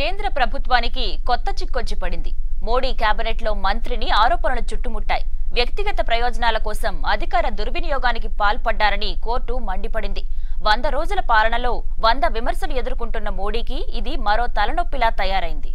కేంద్ర ప్రభుత్వానికి కొత్త చిక్కొచ్చి పడింది. మోడీ కేబినెట్లో మంత్రిని ఆరోపణలు చుట్టుముట్టాయి. వ్యక్తిగత ప్రయోజనాల కోసం అధికార దుర్వినియోగానికి పాల్పడ్డారని కోర్టు మండిపడింది. 100 రోజుల పాలనలో 100 విమర్శలు ఎదుర్కొంటున్న మోడీకి ఇది మరో తలనొప్పిలా తయారైంది.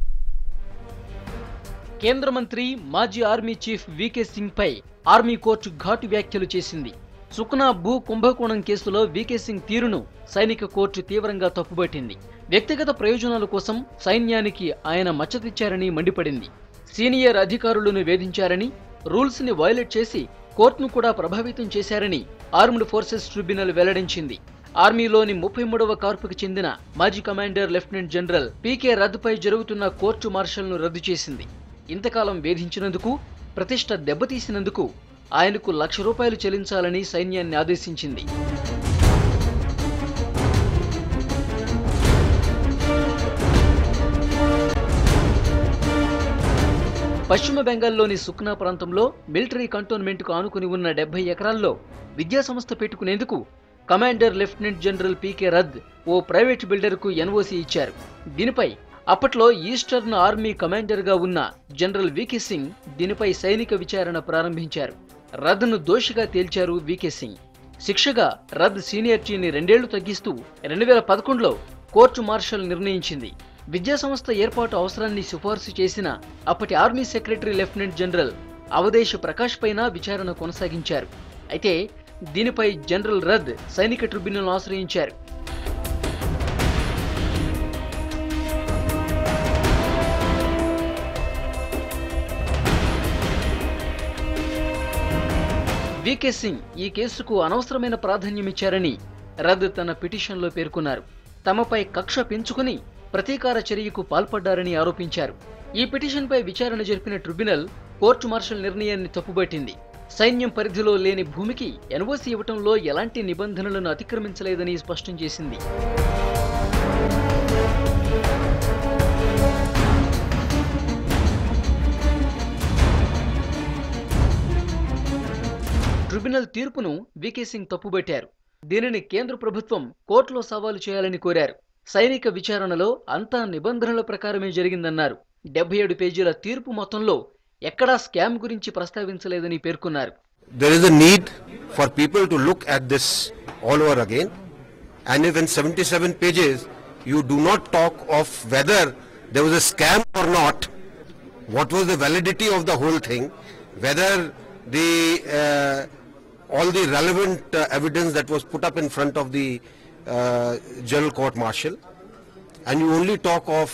కేంద్ర మంత్రి మాజీ ఆర్మీ చీఫ్ వీకే సింగ్ పై ఆర్మీ కోర్టు ఘాటు వ్యాఖ్యలు చేసింది. సుఖ్నా భూ కుంభకోణం కేసులో వీకే సింగ్ తీరును సైనిక కోర్టు తీవ్రంగా తప్పుబట్టింది. వ్యక్తిగత ప్రయోజనాల కోసం సైన్యానికి ఆయన మచ్చతిచ్చారని మండిపడింది. సీనియర్ అధికారులను వేధించారని, రూల్స్ ని వైలేట్ చేసి కోర్టును కూడా ప్రభావితం చేశారని ఆర్మ్డ్ ఫోర్సెస్ ట్రిబ్యునల్ వెల్లడించింది. ఆర్మీలోని 33వ కార్పుకు చెందిన మాజీ కమాండర్ లెఫ్టినెంట్ జనరల్ పీకే రద్దుపై జరుగుతున్న కోర్టు మార్షల్ను రద్దు చేసింది. ఇంతకాలం వేధించినందుకు, ప్రతిష్ట దెబ్బతీసినందుకు ఆయనకు ₹1,00,000 చెల్లించాలని సైన్యాన్ని ఆదేశించింది. పశ్చిమ బెంగాల్లోని సుఖ్నా ప్రాంతంలో మిలిటరీ కంటోన్మెంట్కు ఆనుకుని ఉన్న 70 ఎకరాల్లో విద్యాసంస్థ పెట్టుకునేందుకు కమాండర్ లెఫ్టినెంట్ జనరల్ పీకే రద్ ఓ ప్రైవేట్ బిల్డర్కు ఎన్ఓసీ ఇచ్చారు. దీనిపై అప్పట్లో ఈస్టర్న్ ఆర్మీ కమాండర్గా ఉన్న జనరల్ వీకే సింగ్ దీనిపై సైనిక విచారణ ప్రారంభించారు. రద్ను దోషిగా తేల్చారు వీకే సింగ్. శిక్షగా రద్ సీనియారిటీని 2 ఏళ్లు తగ్గిస్తూ 2011లో కోర్టు మార్షల్ నిర్ణయించింది. విద్యాసంస్థ ఏర్పాటు అవసరాన్ని సిఫార్సు చేసిన అప్పటి army secretary lieutenant general Awadhesh Prakash పైన విచారణ కొనసాగించారు. అయితే దీనిపై జనరల్ రద్ సైనిక ట్రిబ్యునల్ను ఆశ్రయించారు. వీకే సింగ్ ఈ కేసుకు అనవసరమైన ప్రాధాన్యమిచ్చారని రద్ తన పిటిషన్లో పేర్కొన్నారు. తమపై కక్ష పెంచుకుని ప్రతీకార చర్యకు పాల్పడ్డారని ఆరోపించారు. ఈ పిటిషన్పై విచారణ జరిపిన ట్రిబ్యునల్ కోర్టు మార్షల్ నిర్ణయాన్ని తప్పుబట్టింది. సైన్యం పరిధిలో లేని భూమికి ఎన్ఓసీ ఇవ్వటంలో ఎలాంటి నిబంధనలను అతిక్రమించలేదని స్పష్టం చేసింది. ట్రిబ్యునల్ తీర్పును వీకే సింగ్ తప్పుబట్టారు. దీనిని కేంద్ర ప్రభుత్వం కోర్టులో సవాలు చేయాలని కోరారు. సైనిక విచారణలో అంతా నిబంధనల ప్రకారమే జరిగిందన్నారు. 77 పేజీల తీర్పు మొత్తంలో ఎక్కడా స్కామ్ గురించి ప్రస్తావించలేదని పేర్కొన్నారు. There is a need for people to look at this all over again, and if in 77 pages you do not talk of whether there was a scam or not, what was the validity of the whole thing, whether the all the relevant evidence that was put up in front of the General Court Martial, and you only talk of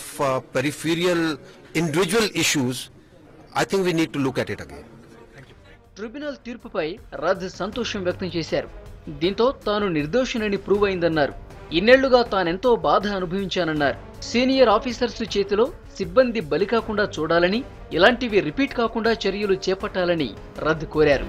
peripheral individual issues, I think we need to look at it again. Tribunal తీర్పుపై రద్ సంతోషం వ్యక్తం చేశారు. దీంతో తాను నిర్దోషినని prove అయిందన్నారు. ఇన్నేళ్లుగా తానెంతో బాధ అనుభవించానన్నారు. Senior officers చేతిలో సిబ్బంది బలి కాకుండా చూడాలని, ఇలాంటివి రిపీట్ కాకుండా చర్యలు చేపట్టాలని రద్ కోరారు.